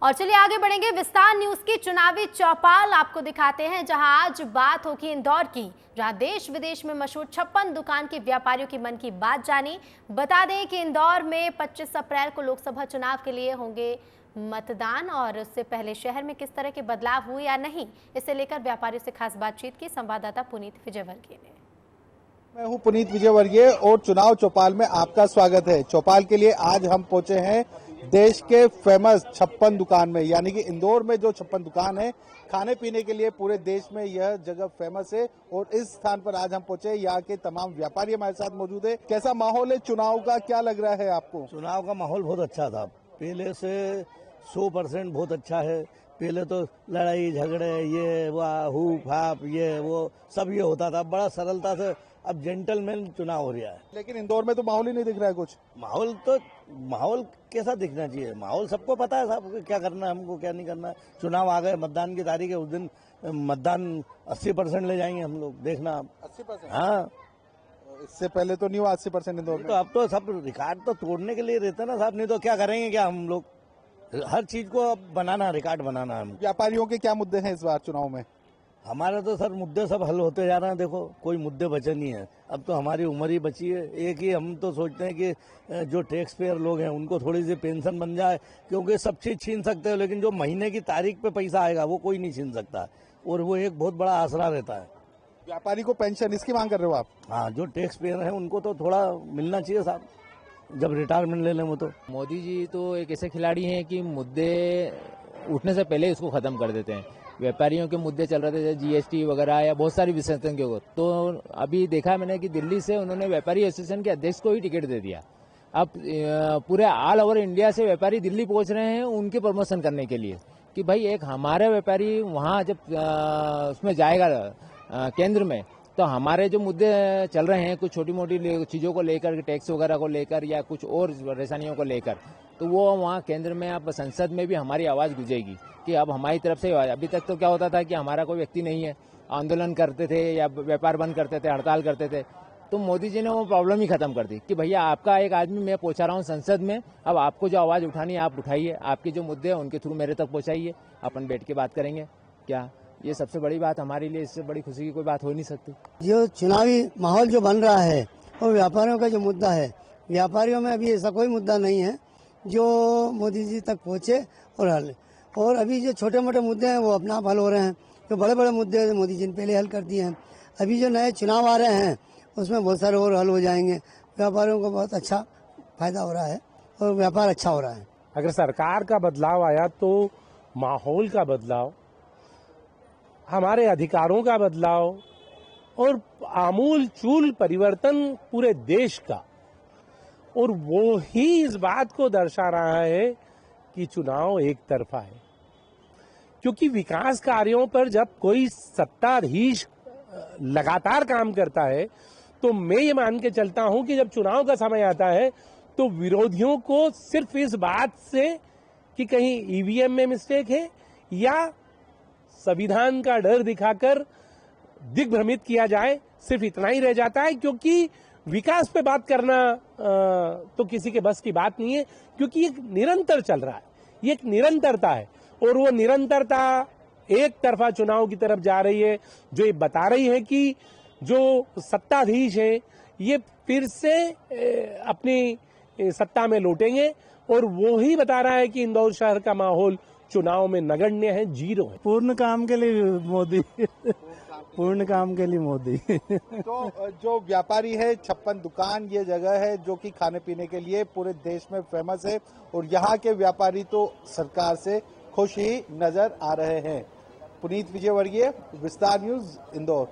और चलिए आगे बढ़ेंगे विस्तार न्यूज की चुनावी चौपाल आपको दिखाते हैं, जहां आज बात होगी इंदौर की, जहां देश विदेश में मशहूर 56 दुकान के व्यापारियों की मन की बात जानी। बता दें कि इंदौर में 25 अप्रैल को लोकसभा चुनाव के लिए होंगे मतदान, और उससे पहले शहर में किस तरह के बदलाव हुए या नहीं, इसे लेकर व्यापारियों से खास बातचीत की संवाददाता पुनीत विजयवर्गीय ने। मैं हूं पुनीत विजयवर्गीय और चुनाव चौपाल में आपका स्वागत है। चौपाल के लिए आज हम पहुंचे हैं देश के फेमस 56 दुकान में, यानी कि इंदौर में जो 56 दुकान है खाने पीने के लिए पूरे देश में यह जगह फेमस है। और इस स्थान पर आज हम पहुंचे, यहाँ के तमाम व्यापारी हमारे साथ मौजूद है। कैसा माहौल है चुनाव का, क्या लग रहा है आपको? चुनाव का माहौल बहुत अच्छा था, पहले से 100% बहुत अच्छा है। पहले तो लड़ाई झगड़े ये हूफ हाफ ये वो सब ये होता था, बड़ा सरलता से अब जेंटलमैन चुनाव हो रहा है। लेकिन इंदौर में तो माहौल ही नहीं दिख रहा है कुछ। माहौल कैसा दिखना चाहिए? माहौल सबको पता है, साहब क्या करना है, हमको क्या नहीं करना है। चुनाव आ गए, मतदान की तारीख है, उस दिन मतदान 80% ले जाएंगे हम लोग, देखना आप। 80%? हाँ, इससे पहले तो नहीं हुआ 80% इंदौर में। तो अब तो सब रिकॉर्ड तो तोड़ने के लिए रहता है ना साहब, नहीं तो क्या करेंगे क्या हम लोग। हर चीज को अब बनाना, रिकॉर्ड बनाना है। व्यापारियों के क्या मुद्दे हैं इस बार चुनाव में? हमारे तो सर मुद्दे सब हल होते जा रहे हैं, देखो कोई मुद्दे बचे नहीं है। अब तो हमारी उम्र ही बची है, एक ही हम तो सोचते हैं कि जो टैक्स पेयर लोग हैं उनको थोड़ी सी पेंशन बन जाए, क्योंकि सब चीज छीन सकते हैं लेकिन जो महीने की तारीख पे पैसा आएगा वो कोई नहीं छीन सकता, और वो एक बहुत बड़ा आसरा रहता है। व्यापारी को पेंशन, इसकी मांग कर रहे हो आप? हाँ, जो टैक्स पेयर है उनको तो थोड़ा मिलना चाहिए साहब, जब रिटायरमेंट ले लें वो तो। मोदी जी तो एक ऐसे खिलाड़ी हैं कि मुद्दे उठने से पहले उसको खत्म कर देते हैं। व्यापारियों के मुद्दे चल रहे थे, जीएसटी वगैरह या बहुत सारी विषयों के ऊपर, तो अभी देखा मैंने कि दिल्ली से उन्होंने व्यापारी एसोसिएशन के अध्यक्ष को ही टिकट दे दिया। अब पूरे ऑल ओवर इंडिया से व्यापारी दिल्ली पहुंच रहे हैं उनके प्रमोशन करने के लिए, कि भाई एक हमारे व्यापारी वहाँ जब उसमें जाएगा केंद्र में, तो हमारे जो मुद्दे चल रहे हैं कुछ छोटी मोटी चीज़ों को लेकर, टैक्स वगैरह को लेकर या कुछ और परेशानियों को लेकर, तो वो वहाँ केंद्र में, अब संसद में भी हमारी आवाज़ गूंजेगी कि अब हमारी तरफ से। अभी तक तो क्या होता था कि हमारा कोई व्यक्ति नहीं है, आंदोलन करते थे या व्यापार बंद करते थे, हड़ताल करते थे, तो मोदी जी ने वो प्रॉब्लम ही खत्म कर दी कि भैया आपका एक आदमी मैं पहुंचा रहा हूँ संसद में, अब आपको जो आवाज़ उठानी है आप उठाइए, आपके जो मुद्दे हैं उनके थ्रू मेरे तक पहुँचाइए, अपन बैठ के बात करेंगे। क्या ये सबसे बड़ी बात हमारे लिए, इससे बड़ी खुशी की कोई बात हो नहीं सकती। जो चुनावी माहौल जो बन रहा है और व्यापारियों का जो मुद्दा है, व्यापारियों में अभी ऐसा कोई मुद्दा नहीं है जो मोदी जी तक पहुंचे और हल। और अभी जो छोटे मोटे मुद्दे हैं वो अपना आप हल हो रहे हैं, जो बड़े बड़े मुद्दे हैं मोदी जी ने पहले हल कर दिए हैं। अभी जो नए चुनाव आ रहे हैं उसमें बहुत सारे और हल हो जाएंगे। व्यापारियों को बहुत अच्छा फायदा हो रहा है और व्यापार अच्छा हो रहा है। अगर सरकार का बदलाव आया तो माहौल का बदलाव, हमारे अधिकारों का बदलाव और आमूल चूल परिवर्तन पूरे देश का, और वो ही इस बात को दर्शा रहा है कि चुनाव एक तरफा है। क्योंकि विकास कार्यों पर जब कोई सत्ताधीश लगातार काम करता है, तो मैं ये मान के चलता हूं कि जब चुनाव का समय आता है तो विरोधियों को सिर्फ इस बात से कि कहीं ईवीएम में मिस्टेक है या संविधान का डर दिखाकर दिग्भ्रमित किया जाए, सिर्फ इतना ही रह जाता है। क्योंकि विकास पे बात करना तो किसी के बस की बात नहीं है, क्योंकि ये निरंतर चल रहा है, ये एक निरंतरता है, और वो निरंतरता एक तरफा चुनाव की तरफ जा रही है, जो ये बता रही है कि जो सत्ताधीश है ये फिर से अपनी सत्ता में लौटेंगे, और वो ही बता रहा है कि इंदौर शहर का माहौल चुनाव में नगण्य है, जीरो है। पूर्ण काम के लिए मोदी पूर्ण काम के लिए मोदी। तो जो व्यापारी है 56 दुकान, ये जगह है जो कि खाने पीने के लिए पूरे देश में फेमस है, और यहाँ के व्यापारी तो सरकार से खुश ही नजर आ रहे हैं। पुनीत विजयवर्गीय, विस्तार न्यूज, इंदौर।